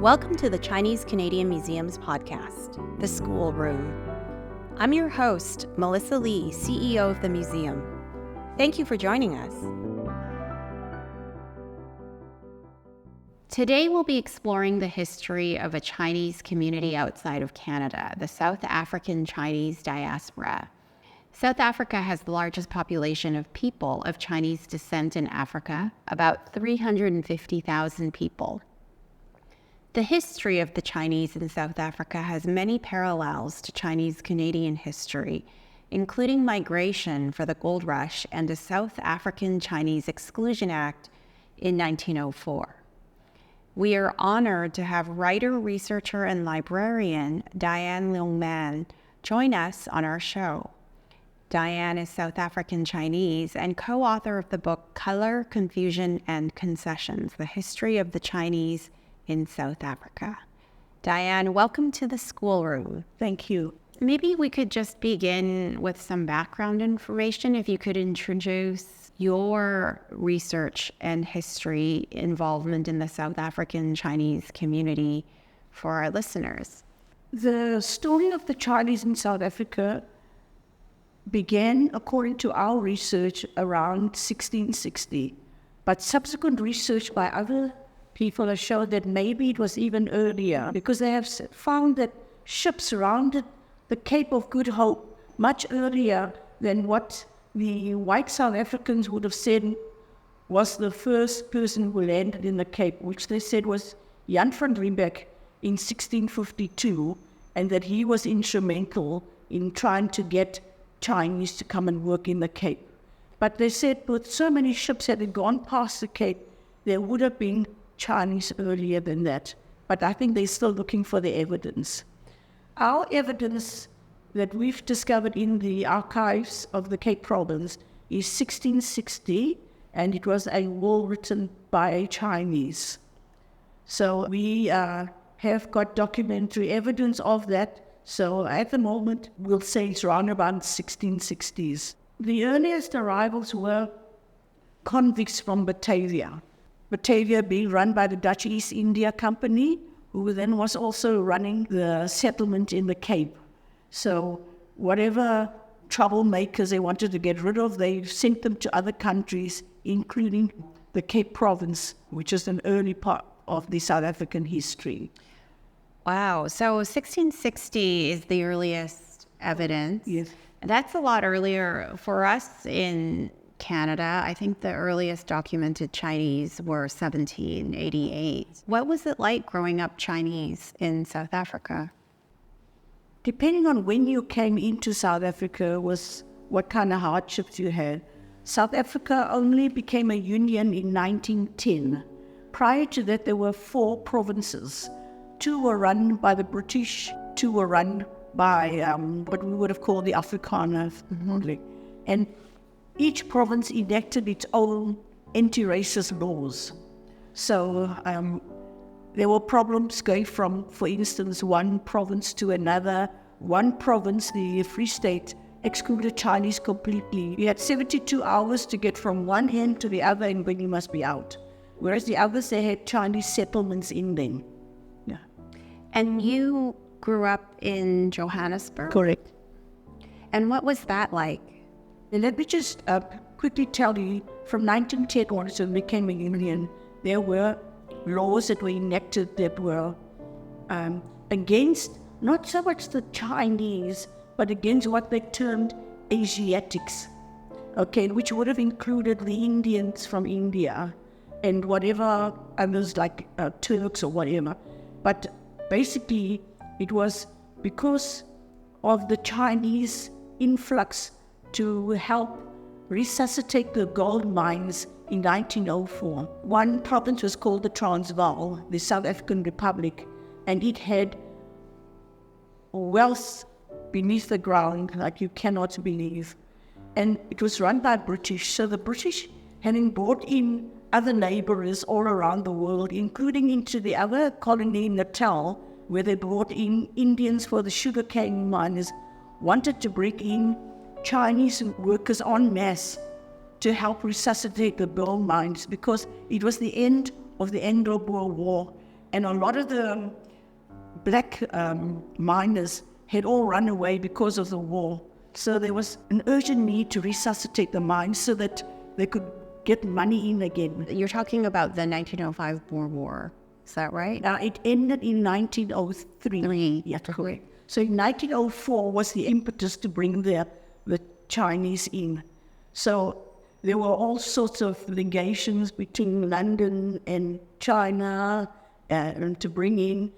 Welcome to the Chinese Canadian Museum's podcast, The School Room. I'm your host, Melissa Lee, CEO of the museum. Thank you for joining us. Today we'll be exploring the history of a Chinese community outside of Canada, the South African Chinese diaspora. South Africa has the largest population of people of Chinese descent in Africa, about 350,000 people. The history of the Chinese in South Africa has many parallels to Chinese Canadian history, including migration for the gold rush and a South African Chinese Exclusion Act in 1904. We are honored to have writer, researcher, and librarian Dianne Leong Man join us on our show. Dianne is South African Chinese and co-author of the book Color, Confusion, and Concessions, The History of the Chinese in South Africa. Dianne, welcome to the schoolroom. Thank you. Maybe we could just begin with some background information. If you could introduce your research and history involvement in the South African Chinese community for our listeners. The story of the Chinese in South Africa began, according to our research, around 1660. But subsequent research by other people have shown that maybe it was even earlier, because they have found that ships rounded the Cape of Good Hope much earlier than what the white South Africans would have said was the first person who landed in the Cape, which they said was Jan van Riebeeck in 1652, and that he was instrumental in trying to get Chinese to come and work in the Cape. But they said with so many ships that had gone past the Cape, there would have been Chinese earlier than that. But I think they're still looking for the evidence. Our evidence that we've discovered in the archives of the Cape Province is 1660, and it was a will written by a Chinese. So we have got documentary evidence of that. So at the moment, we'll say it's around about 1660s. The earliest arrivals were convicts from Batavia. Batavia being run by the Dutch East India Company, who then was also running the settlement in the Cape. So whatever troublemakers they wanted to get rid of, they sent them to other countries, including the Cape Province, which is an early part of the South African history. Wow. So 1660 is the earliest evidence. Yes. That's a lot earlier for us in Canada. I think the earliest documented Chinese were 1788. What was it like growing up Chinese in South Africa? Depending on when you came into South Africa was what kind of hardships you had. South Africa only became a union in 1910. Prior to that, there were 4 provinces. 2 were run by the British, 2 were run by what we would have called the Afrikaners. Mm-hmm. And each province enacted its own anti-racist laws. So there were problems going from, for instance, one province to another. One province, the Free State, excluded Chinese completely. You had 72 hours to get from one end to the other and when you must be out. Whereas the others, they had Chinese settlements in them. Yeah. And you grew up in Johannesburg? Correct. And what was that like? And let me just quickly tell you, from 1910 onwards, when we became a union, there were laws that were enacted that were against not so much the Chinese, but against what they termed Asiatics, okay, which would have included the Indians from India and whatever others like Turks or whatever. But basically, it was because of the Chinese influx to help resuscitate the gold mines in 1904. One province was called the Transvaal, the South African Republic, and it had wealth beneath the ground like you cannot believe. And it was run by British. So the British, having brought in other laborers all around the world, including into the other colony, Natal, where they brought in Indians for the sugarcane miners, wanted to bring in Chinese workers en masse to help resuscitate the gold mines, because it was the end of the Anglo-Boer War and a lot of the black miners had all run away because of the war. So there was an urgent need to resuscitate the mines so that they could get money in again. You're talking about the 1905 Boer War, is that right? Now, it ended in 1903. Yeah, correct. So in 1904 was the impetus to bring the Chinese in. So there were all sorts of legations between London and China and to bring in.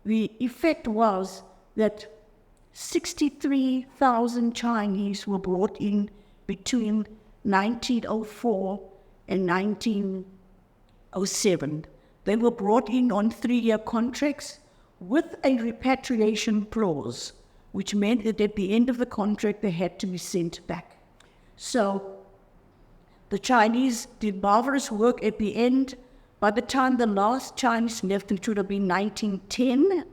The effect was that 63,000 Chinese were brought in between 1904 and 1907. They were brought in on 3-year contracts with a repatriation clause, which meant that at the end of the contract they had to be sent back. So the Chinese did marvelous work at the end. By the time the last Chinese left, it would have been 1910,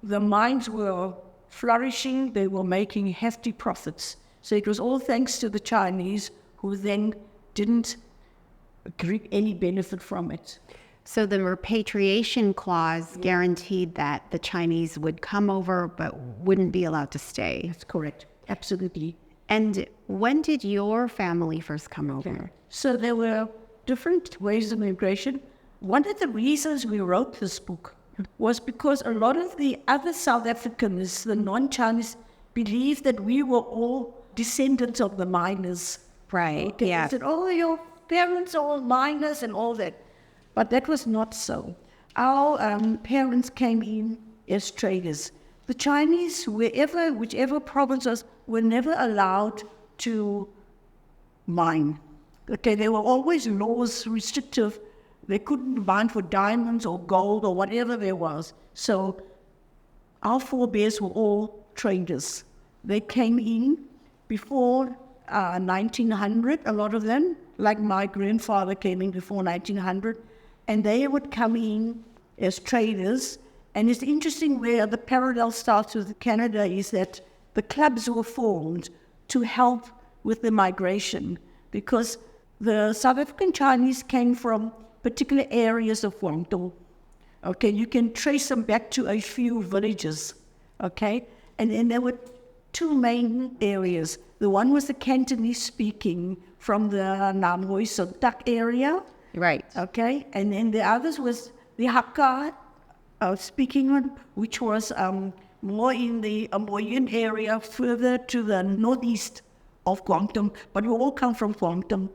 the mines were flourishing, they were making hefty profits. So it was all thanks to the Chinese, who then didn't reap any benefit from it. So the repatriation clause guaranteed that the Chinese would come over but wouldn't be allowed to stay. That's correct. Absolutely. And when did your family first come over? So there were different ways of migration. One of the reasons we wrote this book was because a lot of the other South Africans, the non-Chinese, believed that we were all descendants of the miners. Right, Okay? yeah. They said, oh, your parents are all miners and all that. But that was not so. Our parents came in as traders. The Chinese, whichever provinces, were never allowed to mine. Okay, there were always laws restrictive. They couldn't mine for diamonds or gold or whatever there was. So our forebears were all traders. They came in before 1900, a lot of them, like my grandfather came in before 1900, and they would come in as traders. And it's interesting where the parallel starts with Canada is that the clubs were formed to help with the migration, because the South African Chinese came from particular areas of Guangdong. Okay, you can trace them back to a few villages. Okay, and then there were 2 main areas. The one was the Cantonese speaking from the Nam Hoi Sontak area. Right. Okay, and then the others was the Hakka speaking one, which was more in the Amoyan area, further to the northeast of Guangdong, but we all come from Guangdong.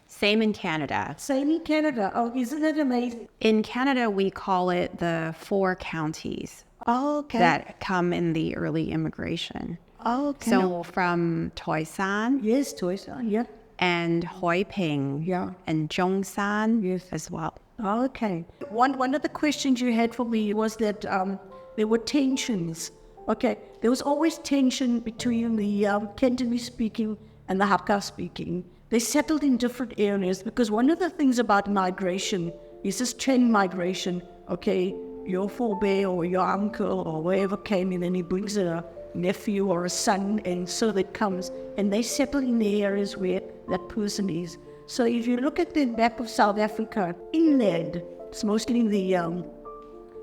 Same in Canada. Same in Canada. Oh, isn't that amazing? In Canada, we call it the 4 counties Oh, okay. that come in the early immigration. Oh, okay. So from Toisan Yes, toys. Yeah. and Hoi Ping Yeah. and Zhongshan Yes. as well. Oh, okay. One of the questions you had for me was that there were tensions. Okay, there was always tension between the Cantonese speaking and the Hakka speaking. They settled in different areas because one of the things about migration is this chain migration. Okay, your forebear or your uncle or whoever came in and he brings a nephew or a son, and so that comes and they settle in the areas where that person is. So if you look at the map of South Africa, inland, it's mostly the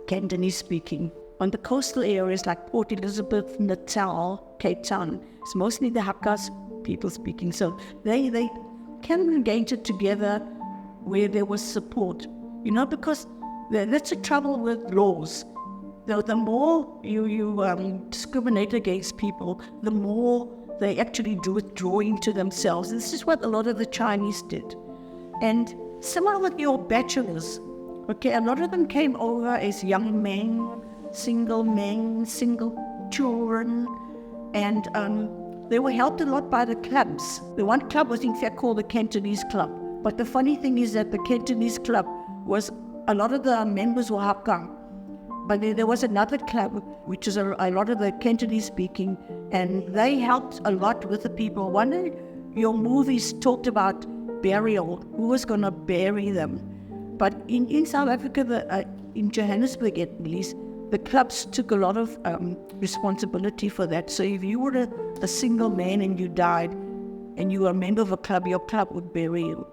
Cantonese speaking. On the coastal areas like Port Elizabeth, Natal, Cape Town, it's mostly the Hakka people speaking. So they congregated together where there was support. You know, because that's the trouble with laws. The more you discriminate against people, the more they actually do withdrawing to themselves. This is what a lot of the Chinese did. And similar with your bachelors, okay, a lot of them came over as young men, single children, and they were helped a lot by the clubs. The one club was in fact called the Cantonese Club. But the funny thing is that the Cantonese Club was, a lot of the members were Hakka. But there was another club, which is a lot of the Cantonese speaking, and they helped a lot with the people. One of your movies talked about burial, who was going to bury them. But in South Africa, in Johannesburg at least, the clubs took a lot of responsibility for that. So if you were a single man and you died, and you were a member of a club, your club would bury you.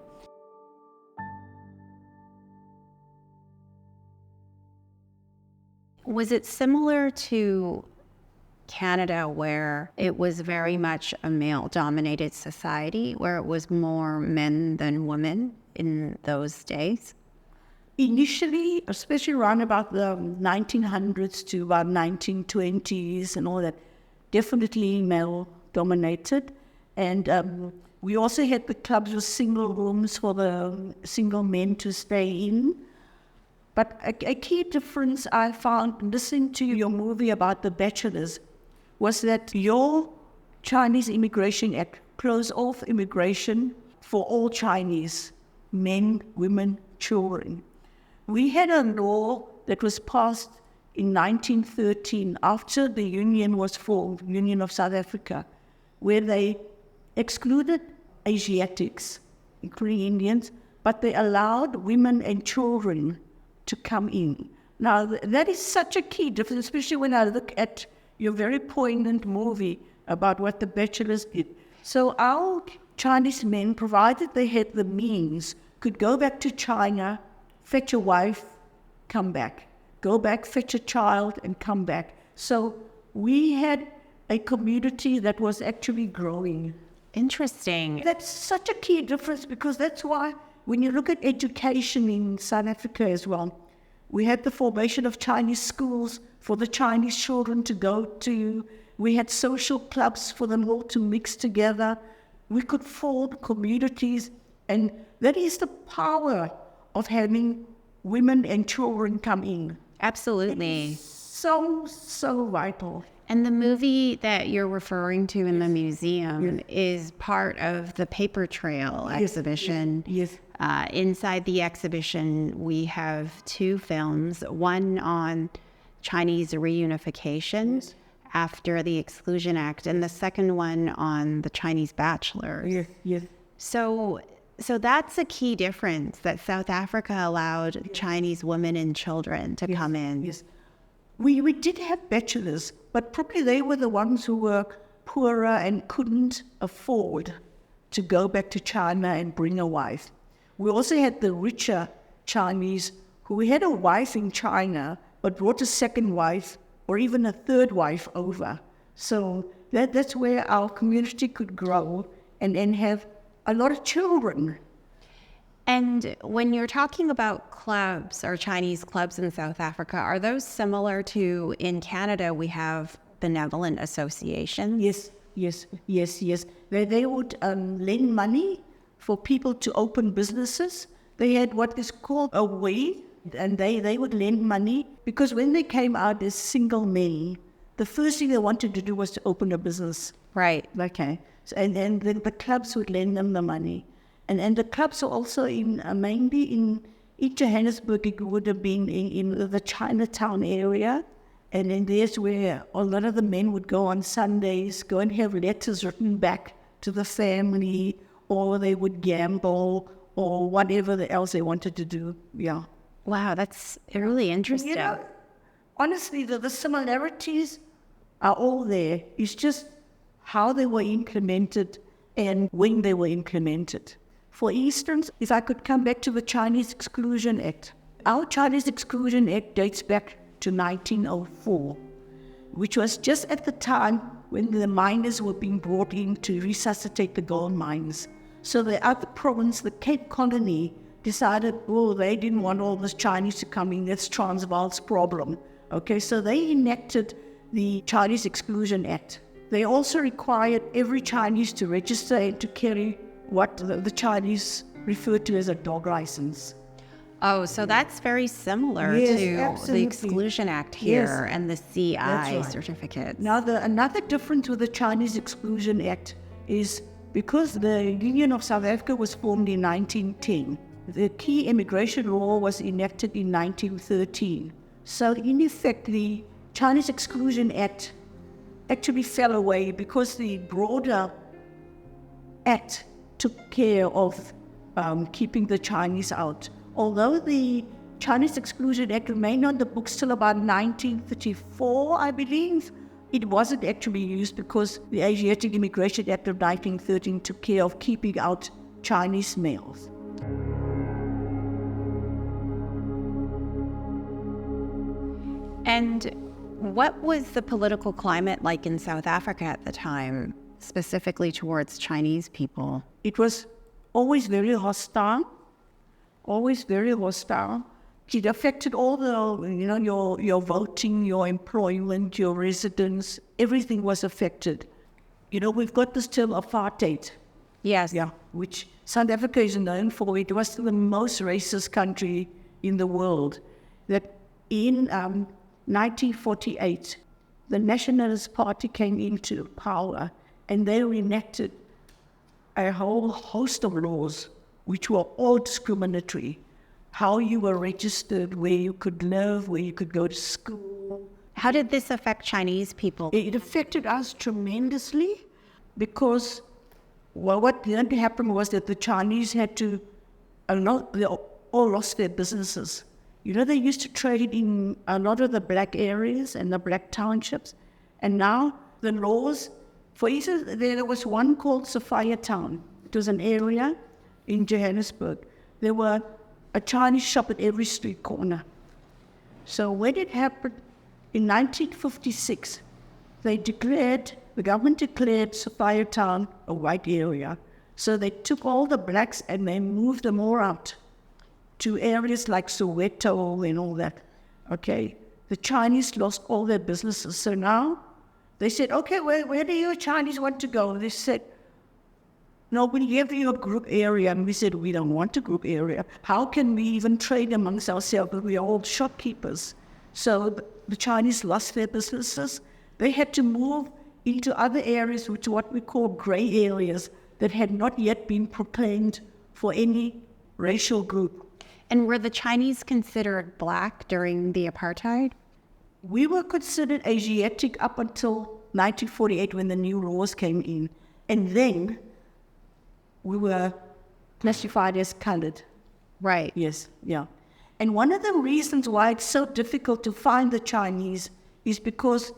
Was it similar to Canada, where it was very much a male-dominated society, where it was more men than women in those days? Initially, especially around about the 1900s to about 1920s and all that, definitely male-dominated. And we also had the clubs with single rooms for the single men to stay in. But a key difference I found listening to your movie about the bachelors was that your Chinese Immigration Act closed off immigration for all Chinese, men, women, children. We had a law that was passed in 1913 after the union was formed, Union of South Africa, where they excluded Asiatics, including Indians, but they allowed women and children to come in. Now, that is such a key difference, especially when I look at your very poignant movie about what the bachelors did. So our Chinese men, provided they had the means, could go back to China, fetch a wife, come back. Go back, fetch a child, and come back. So we had a community that was actually growing. Interesting. That's such a key difference, because that's why when you look at education in South Africa as well, we had the formation of Chinese schools for the Chinese children to go to. We had social clubs for them all to mix together. We could form communities, and that is the power of having women and children come in. Absolutely. So vital. And the movie that you're referring to in the museum is part of the Paper Trail exhibition. Yes. Inside the exhibition, we have two films, one on Chinese reunification after the Exclusion Act, and the second one on the Chinese bachelors. Yes. So that's a key difference, that South Africa allowed Chinese women and children to come in. Yes. We did have bachelors, but probably they were the ones who were poorer and couldn't afford to go back to China and bring a wife. We also had the richer Chinese who had a wife in China, but brought a second wife or even a third wife over. So that's where our community could grow and have a lot of children. And when you're talking about clubs or Chinese clubs in South Africa, are those similar to in Canada we have benevolent associations? Yes. They would lend money for people to open businesses. They had what is called a way, and they would lend money, because when they came out as single men, the first thing they wanted to do was to open a business. Right. Okay. So, and then the clubs would lend them the money. And the clubs are also mainly in Johannesburg. It would have been in the Chinatown area. And then there's where a lot of the men would go on Sundays, go and have letters written back to the family, or they would gamble, or whatever else they wanted to do. Yeah. Wow, that's really interesting. You know, honestly, the similarities are all there. It's just how they were implemented and when they were implemented. For instance, if I could come back to the Chinese Exclusion Act. Our Chinese Exclusion Act dates back to 1904, which was just at the time when the miners were being brought in to resuscitate the gold mines. So the other province, the Cape Colony, decided, they didn't want all this Chinese to come in. That's Transvaal's problem. Okay, so they enacted the Chinese Exclusion Act. They also required every Chinese to register and to carry what the Chinese refer to as a dog license. Oh, so that's very similar to absolutely. the Exclusion Act here and the CI right. certificates. Now, another difference with the Chinese Exclusion Act is because the Union of South Africa was formed in 1910, the key immigration law was enacted in 1913. So in effect, the Chinese Exclusion Act actually fell away because the broader act took care of keeping the Chinese out. Although the Chinese Exclusion Act remained on the books till about 1934, I believe, it wasn't actually used because the Asiatic Immigration Act of 1913 took care of keeping out Chinese males. And what was the political climate like in South Africa at the time, specifically towards Chinese people? It was always very hostile, always very hostile. It affected all the, your voting, your employment, your residence, everything was affected. We've got this term apartheid. Yes. Yeah, which South Africa is known for. It was the most racist country in the world. That in 1948, the Nationalist Party came into power and they enacted a whole host of laws which were all discriminatory. How you were registered, where you could live, where you could go to school. How did this affect Chinese people? It affected us tremendously because, what had to happen was that the Chinese had to, they all lost their businesses. They used to trade in a lot of the black areas and the black townships. And now the laws, for instance, there was one called Sophia Town. It was an area in Johannesburg. There were a Chinese shop at every street corner. So when it happened in 1956, the government declared Sophia Town a white area. So they took all the blacks and they moved them all out to areas like Soweto and all that. Okay, the Chinese lost all their businesses. So now they said, okay, where do you Chinese want to go? They said, no, we'll give you a group area. And we said, we don't want a group area. How can we even trade amongst ourselves? We are all shopkeepers. So the Chinese lost their businesses. They had to move into other areas, which are what we call gray areas, that had not yet been proclaimed for any racial group. And were the Chinese considered black during the apartheid? We were considered Asiatic up until 1948 when the new laws came in. And then we were classified as colored. Right. Yes, yeah. And one of the reasons why it's so difficult to find the Chinese is because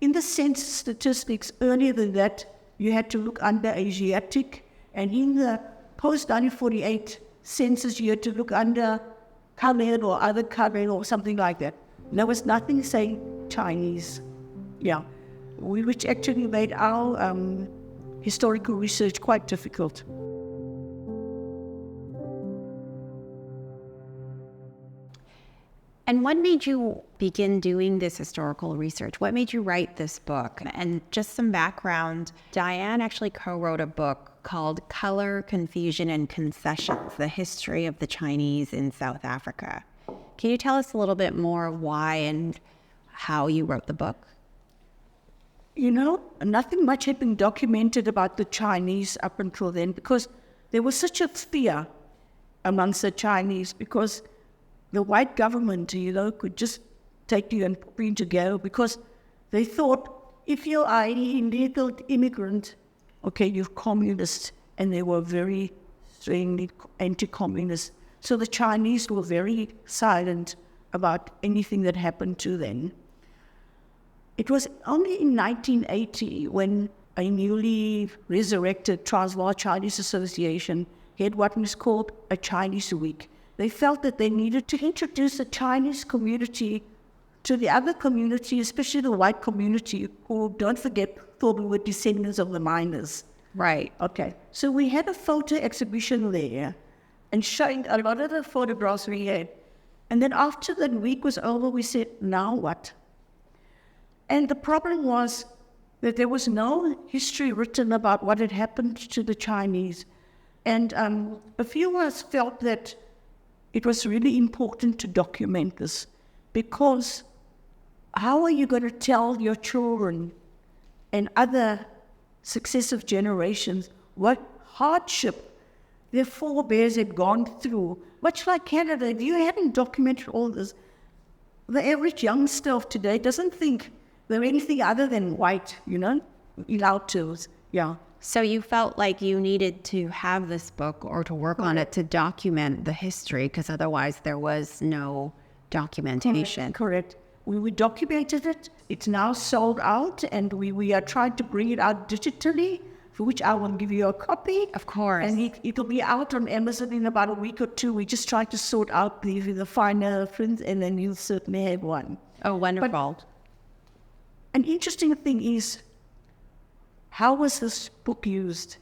in the census statistics earlier than that, you had to look under Asiatic. And in the post-1948 census, you had to look under colored or other colored or something like that. There was nothing saying Chinese. Yeah. Which actually made our historical research quite difficult. And what made you begin doing this historical research? What made you write this book? And just some background, Dianne actually co-wrote a book called Color, Confusion, and Concessions, The History of the Chinese in South Africa. Can you tell us a little bit more why and how you wrote the book? Nothing much had been documented about the Chinese up until then because there was such a fear amongst the Chinese because the white government, could just take you and put you into jail because they thought if you are an illegal immigrant, okay, you're communist, and they were very strongly anti-communist. So the Chinese were very silent about anything that happened to them. It was only in 1980 when a newly resurrected Transvaal Chinese Association had what was called a Chinese Week. They felt that they needed to introduce the Chinese community to the other community, especially the white community, who, don't forget, thought we were descendants of the miners. Right. Okay. So we had a photo exhibition there and showing a lot of the photographs we had. And then after that week was over, we said, now what? And the problem was that there was no history written about what had happened to the Chinese. And a few of us felt that it was really important to document this because how are you going to tell your children and other successive generations what hardship their forebears had gone through? Much like Canada, if you hadn't documented all this, the average youngster of today doesn't think they're anything other than white, in our terms. Yeah. So you felt like you needed to have this book or to work on it to document the history because otherwise there was no documentation. Correct. We documented it. It's now sold out and we are trying to bring it out digitally, for which I will give you a copy. Of course. And it'll be out on Amazon in about a week or two. We just try to sort out the finer prints and then you'll certainly have one. Oh, wonderful. An interesting thing is, how was this book used?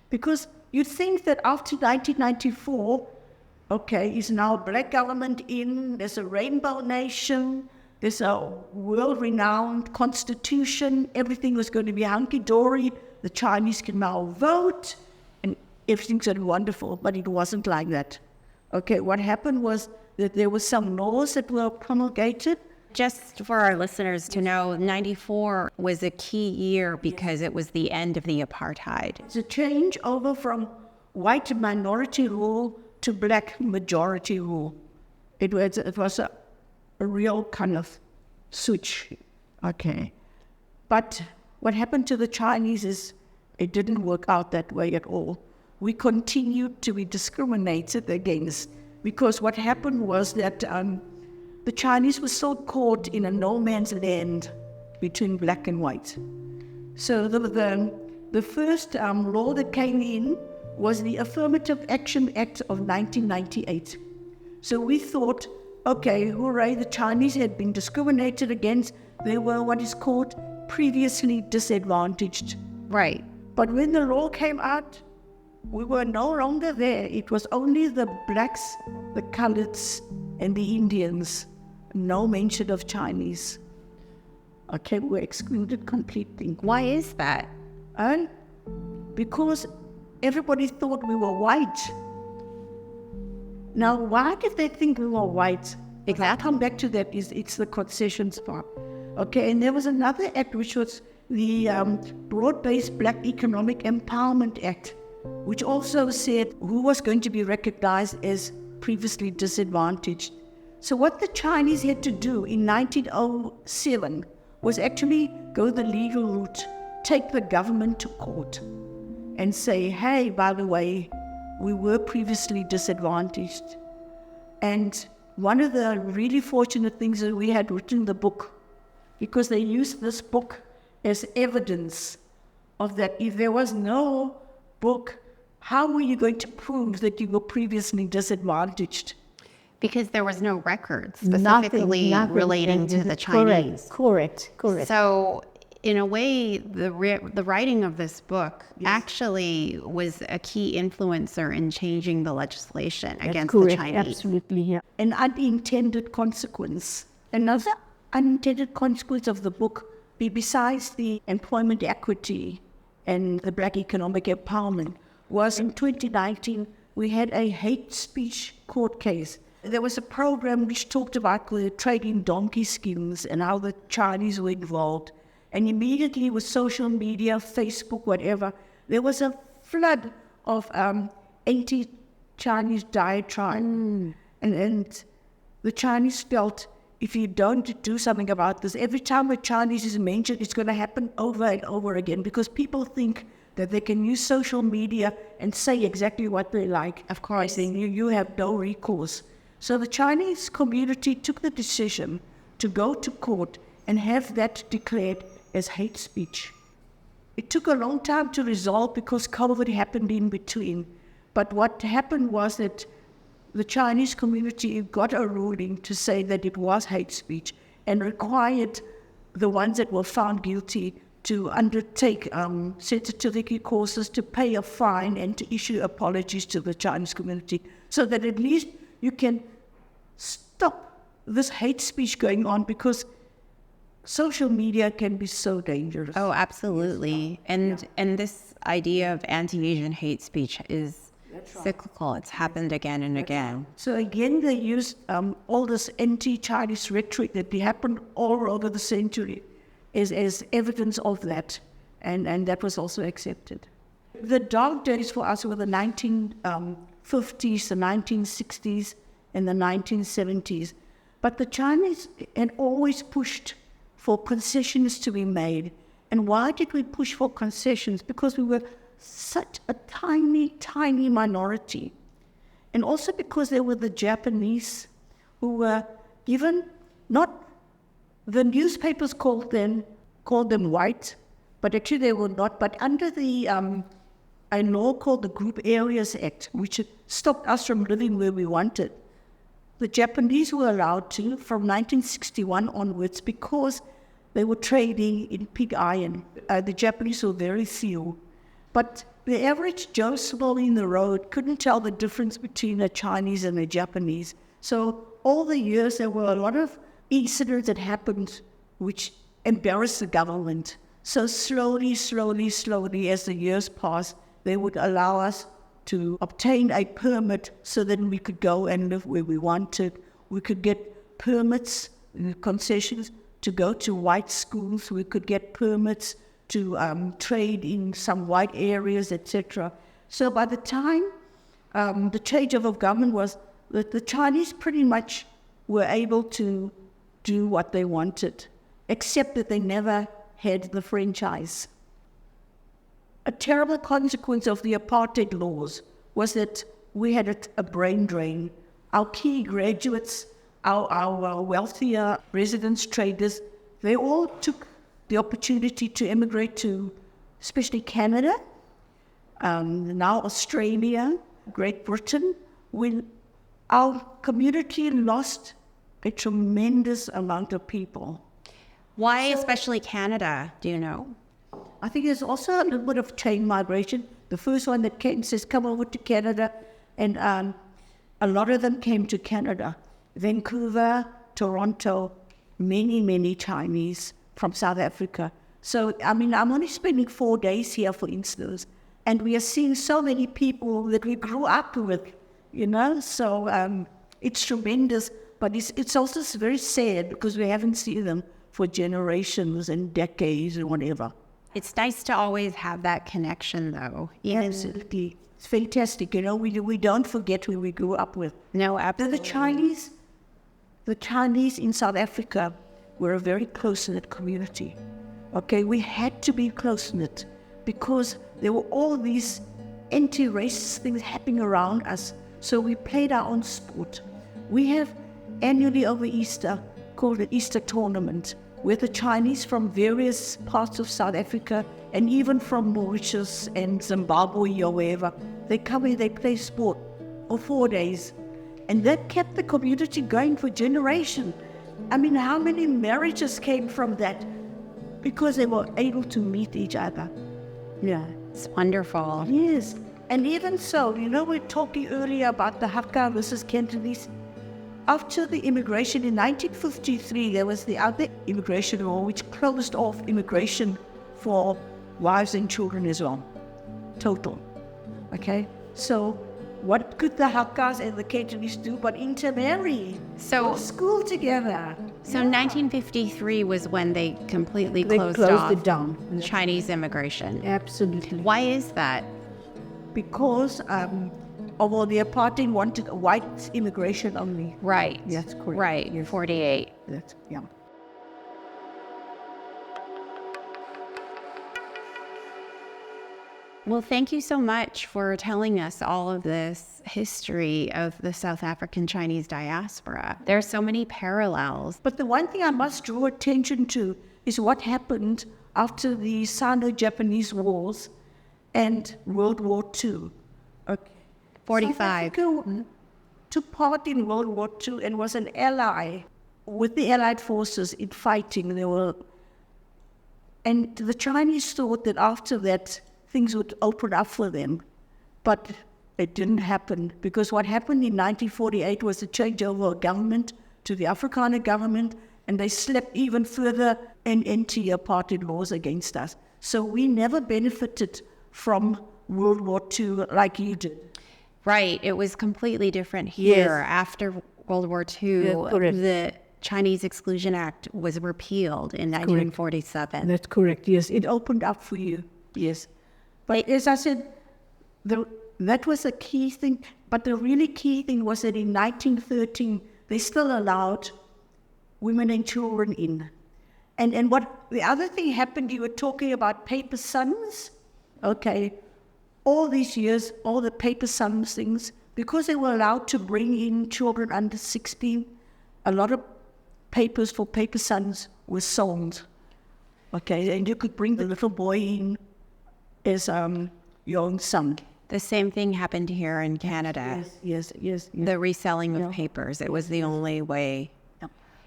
Because you'd think that after 1994, okay, is now black government in, there's a rainbow nation, there's a world-renowned constitution, everything was going to be hunky-dory, the Chinese can now vote, and everything's going to be wonderful, but it wasn't like that. Okay, what happened was that there were some laws that were promulgated. Just for our listeners to know, 94 was a key year because it was the end of the apartheid. It's a change over from white minority rule to black majority rule. It was a real kind of switch. Okay. But what happened to the Chinese is it didn't work out that way at all. We continued to be discriminated against because what happened was that the Chinese were so caught in a no man's land between black and white. So the first law that came in was the Affirmative Action Act of 1998. So we thought, okay, hooray, the Chinese had been discriminated against. They were what is called previously disadvantaged. Right. But when the law came out, we were no longer there. It was only the blacks, the coloreds, and the Indians. No mention of Chinese. Okay, we were excluded completely. Why is that? And because everybody thought we were white. Now, why did they think we were white? Exactly. I'll come back to that. It's the concessions part. Okay, and there was another act which was the Broad-Based Black Economic Empowerment Act, which also said who was going to be recognized as previously disadvantaged. So what the Chinese had to do in 1907 was actually go the legal route, take the government to court and say, hey, by the way, we were previously disadvantaged. And one of the really fortunate things that we had written the book, because they used this book as evidence of that. If there was no book, how were you going to prove that you were previously disadvantaged? Because there was no record specifically Nothing relating to the Chinese. Correct. So in a way, the writing of this book actually was a key influencer in changing the legislation against the Chinese. Absolutely, yeah. An unintended consequence. Another unintended consequence of the book, besides the employment equity and the black economic empowerment, was in 2019, we had a hate speech court case. There was a program which talked about the trading donkey skins and how the Chinese were involved. And immediately with social media, Facebook, whatever, there was a flood of anti-Chinese diatribe. And the Chinese felt, if you don't do something about this, every time a Chinese is mentioned, it's going to happen over and over again because people think that they can use social media and say exactly what they like. Of course, then you have no recourse. So the Chinese community took the decision to go to court and have that declared as hate speech. It took a long time to resolve because COVID happened in between. But what happened was that the Chinese community got a ruling to say that it was hate speech and required the ones that were found guilty to undertake sensitivity courses, to pay a fine and to issue apologies to the Chinese community so that at least you can stop this hate speech going on because social media can be so dangerous. Oh, absolutely. And this idea of anti-Asian hate speech is cyclical. It's happened again and again. So again, they used all this anti-Chinese rhetoric that happened all over the century as evidence of that. And that was also accepted. The dark days for us were the 1950s, the 1960s, and the 1970s. But the Chinese had always pushed for concessions to be made. And why did we push for concessions? Because we were such a tiny, tiny minority. And also because there were the Japanese who were given, not, the newspapers called them white, but actually they were not. But under the a law called the Group Areas Act, which stopped us from living where we wanted, the Japanese were allowed to from 1961 onwards because they were trading in pig iron. The Japanese were very few. But the average Joe Schmo in the road couldn't tell the difference between a Chinese and a Japanese. So all the years there were a lot of incidents that happened which embarrassed the government. So slowly, as the years passed, they would allow us to obtain a permit so that we could go and live where we wanted. We could get permits, concessions, to go to white schools. We could get permits to trade in some white areas, etc. So by the time the changeover of government was that the Chinese pretty much were able to do what they wanted, except that they never had the franchise. A terrible consequence of the apartheid laws was that we had a brain drain. Our key graduates, our wealthier residents, traders, they all took the opportunity to immigrate to, especially Canada, now Australia, Great Britain, when our community lost a tremendous amount of people. Why especially Canada, do you know? I think there's also a little bit of chain migration. The first one that came says, come over to Canada, and a lot of them came to Canada. Vancouver, Toronto, many Chinese from South Africa. So, I mean, I'm only spending 4 days here, for instance, and we are seeing so many people that we grew up with, you know? So it's tremendous, but it's also very sad because we haven't seen them for generations and decades and whatever. It's nice to always have that connection, though. Absolutely. It's fantastic. You know, we don't forget who we grew up with. No, absolutely. The Chinese in South Africa were a very close-knit community. Okay, we had to be close-knit because there were all these anti-racist things happening around us. So we played our own sport. We have annually over Easter called an Easter tournament, where the Chinese from various parts of South Africa and even from Mauritius and Zimbabwe or wherever, they come here, they play sport for 4 days. And that kept the community going for generations. I mean, how many marriages came from that? Because they were able to meet each other. Yeah. It's wonderful. Yes. And even so, you know, we were talking earlier about the Hakka versus Cantonese. After the immigration in 1953, there was the other immigration law which closed off immigration for wives and children as well. Total. Okay? So what could the Hakkas and the Cantonese do but intermarry? So school together. So 1953 was when they completely They closed closed off it down. Chinese immigration. Absolutely. Why is that? Because although the apartheid wanted white immigration only. Right. That's correct. Right. Yes. 48. That's, yeah. Well, thank you so much for telling us all of this history of the South African Chinese diaspora. There are so many parallels. But the one thing I must draw attention to is what happened after the Sino-Japanese Wars and World War II. Okay. 45. South Africa took part in World War II and was an ally with the Allied forces in fighting. And the Chinese thought that after that, things would open up for them. But it didn't happen, because what happened in 1948 was a changeover of government to the Afrikaner government, and they slept even further in anti-apartheid laws against us. So we never benefited from World War II like you did. Right. It was completely different here. Yes. After World War II, the Chinese Exclusion Act was repealed in 1947. That's correct, yes. It opened up for you, yes. But as I said, that was a key thing. But the really key thing was that in 1913, they still allowed women and children in. And what the other thing happened, you were talking about paper sons. Okay, all these years, all the paper sons things, because they were allowed to bring in children under 16, a lot of papers for paper sons were sold. Okay, and you could bring the little boy in as your own son. The same thing happened here in Canada. Yes. The reselling of papers. It was the only way.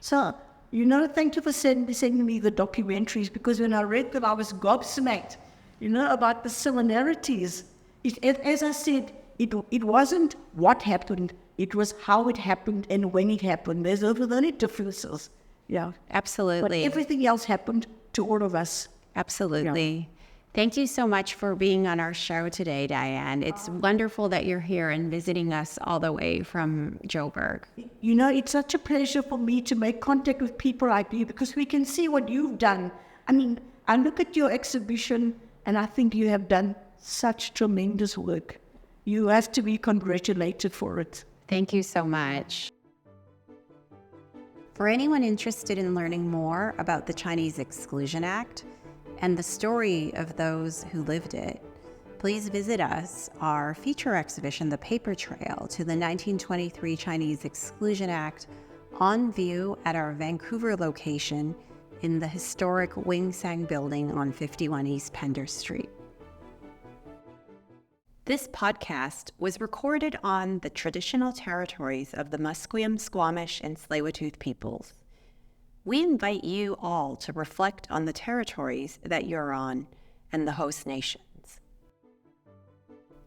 So, thank you for sending me the documentaries, because when I read them, I was gobsmacked, about the similarities. As I said, it wasn't what happened, it was how it happened and when it happened. There's only differences. Yeah. Absolutely. But everything else happened to all of us. Absolutely. Yeah. Thank you so much for being on our show today, Dianne. It's wonderful that you're here and visiting us all the way from Joburg. It's such a pleasure for me to make contact with people like you, because we can see what you've done. I mean, I look at your exhibition and I think you have done such tremendous work. You have to be congratulated for it. Thank you so much. For anyone interested in learning more about the Chinese Exclusion Act and the story of those who lived it, please visit us, our feature exhibition, The Paper Trail to the 1923 Chinese Exclusion Act, on view at our Vancouver location in the historic Wing Sang building on 51 East Pender Street. This podcast was recorded on the traditional territories of the Musqueam, Squamish, and Tsleil-Waututh peoples. We invite you all to reflect on the territories that you're on and the host nations.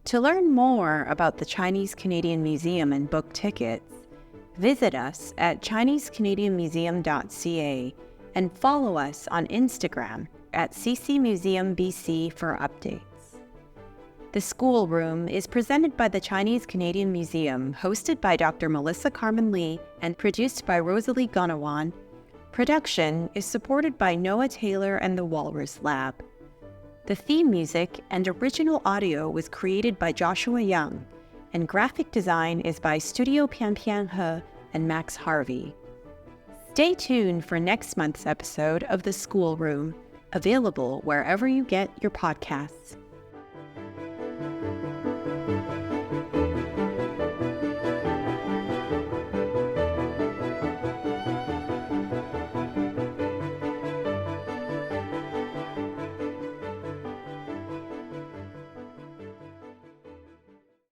To learn more about the Chinese Canadian Museum and book tickets, visit us at ChineseCanadianMuseum.ca and follow us on Instagram at CCMuseumBC for updates. The School Room is presented by the Chinese Canadian Museum, hosted by Dr. Melissa Karmen Lee and produced by Rosalie Gonawan. Production is supported by Noah Taylor and the Walrus Lab. The theme music and original audio was created by Joshua Young, and graphic design is by Studio Pian Pian He and Max Harvey. Stay tuned for next month's episode of The School Room, available wherever you get your podcasts.